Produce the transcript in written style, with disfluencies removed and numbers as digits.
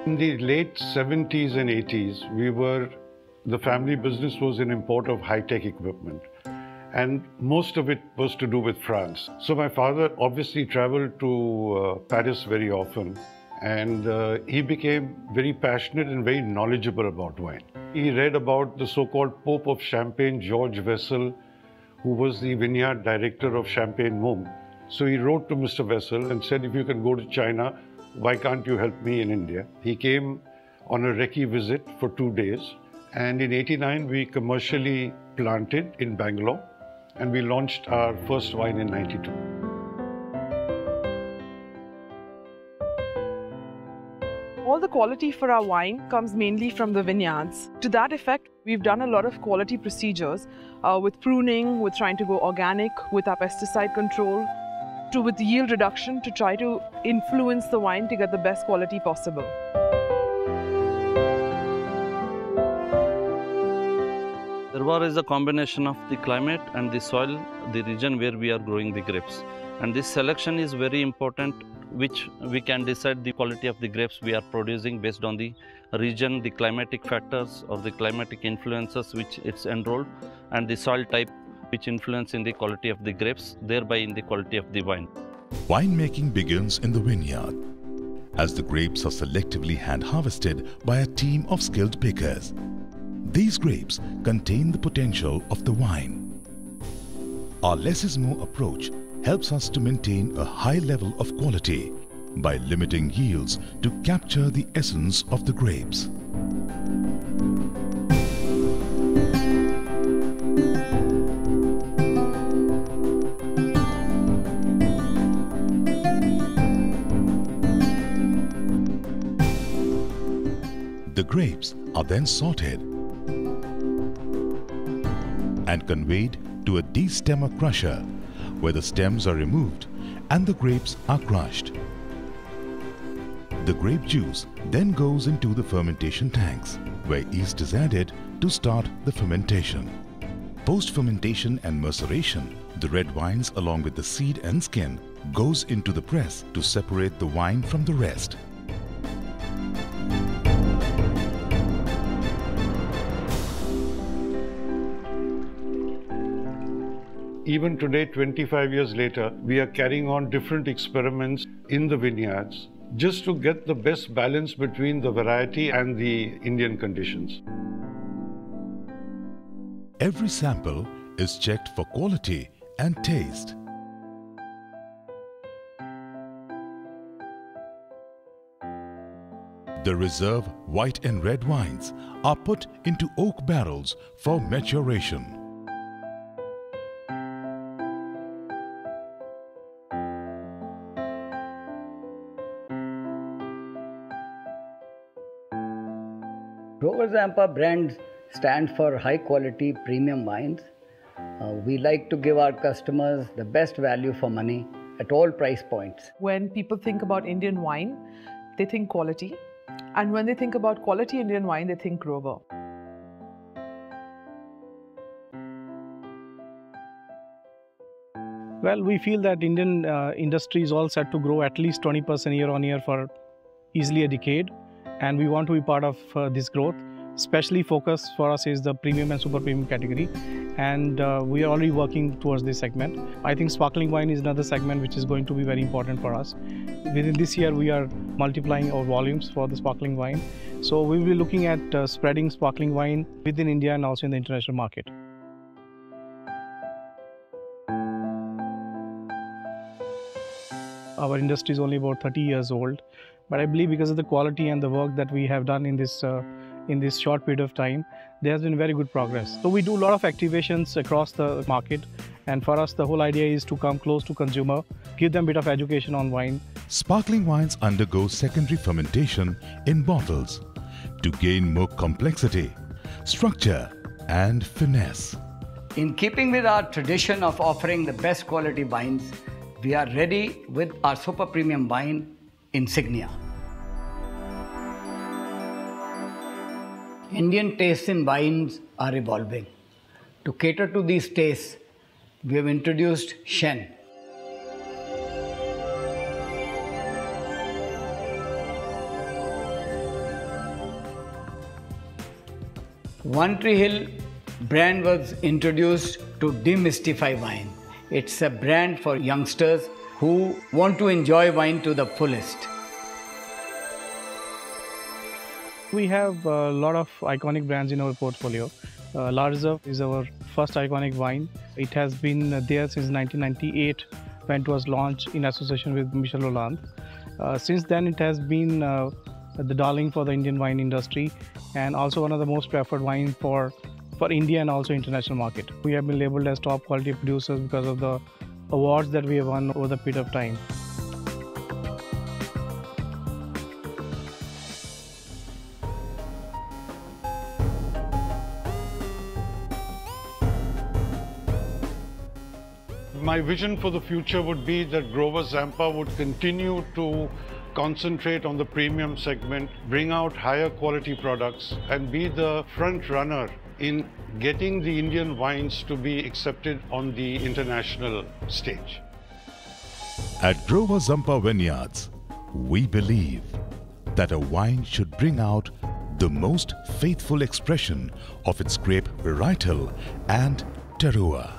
In the late 70s and 80s, the family business was an import of high-tech equipment. And most of it was to do with France. So my father obviously traveled to Paris very often, and he became very passionate and very knowledgeable about wine. He read about the so-called Pope of Champagne, George Wessel, who was the vineyard director of Champagne Mum. So he wrote to Mr. Wessel and said, if you can go to China, why can't you help me in India? He came on a recce visit for 2 days. And in '89, we commercially planted in Bangalore, and we launched our first wine in '92. All the quality for our wine comes mainly from the vineyards. To that effect, we've done a lot of quality procedures with pruning, with trying to go organic, with our pesticide control, with yield reduction to try to influence the wine to get the best quality possible. Terroir is a combination of the climate and the soil, the region where we are growing the grapes. And this selection is very important, which we can decide the quality of the grapes we are producing based on the region, the climatic factors or the climatic influences which it's enrolled, and the soil type which influence in the quality of the grapes, thereby in the quality of the wine. Winemaking begins in the vineyard, as the grapes are selectively hand-harvested by a team of skilled pickers. These grapes contain the potential of the wine. Our less is more approach helps us to maintain a high level of quality by limiting yields to capture the essence of the grapes. The grapes are then sorted and conveyed to a destemmer crusher, where the stems are removed and the grapes are crushed. The grape juice then goes into the fermentation tanks, where yeast is added to start the fermentation. Post-fermentation and maceration, the red wines along with the seed and skin goes into the press to separate the wine from the rest. Even today, 25 years later, we are carrying on different experiments in the vineyards just to get the best balance between the variety and the Indian conditions. Every sample is checked for quality and taste. The reserve white and red wines are put into oak barrels for maturation. Zampa brands stand for high quality premium wines. We like to give our customers the best value for money at all price points. When people think about Indian wine, they think quality. And when they think about quality Indian wine, they think Grover. Well, we feel that Indian industry is all set to grow at least 20% year on year for easily a decade. And we want to be part of this growth. Especially focus for us is the premium and super premium category. And we are already working towards this segment. I think sparkling wine is another segment which is going to be very important for us. Within this year, we are multiplying our volumes for the sparkling wine. So we will be looking at spreading sparkling wine within India and also in the international market. Our industry is only about 30 years old, but I believe because of the quality and the work that we have done in this short period of time, there has been very good progress. So we do a lot of activations across the market, and for us the whole idea is to come close to consumer, give them a bit of education on wine. Sparkling wines undergo secondary fermentation in bottles to gain more complexity, structure and finesse. In keeping with our tradition of offering the best quality wines, we are ready with our super premium wine, Insignia. Indian tastes in wines are evolving. To cater to these tastes, we have introduced Shen. One Tree Hill brand was introduced to demystify wine. It's a brand for youngsters who want to enjoy wine to the fullest. We have a lot of iconic brands in our portfolio. La Reserve is our first iconic wine. It has been there since 1998 when it was launched in association with Michel Rolland. Since then, it has been the darling for the Indian wine industry and also one of the most preferred wine for India and also international market. We have been labeled as top quality producers because of the awards that we have won over the period of time. My vision for the future would be that Grover Zampa would continue to concentrate on the premium segment, bring out higher quality products, and be the front runner in getting the Indian wines to be accepted on the international stage. At Grover Zampa Vineyards, we believe that a wine should bring out the most faithful expression of its grape varietal and terroir.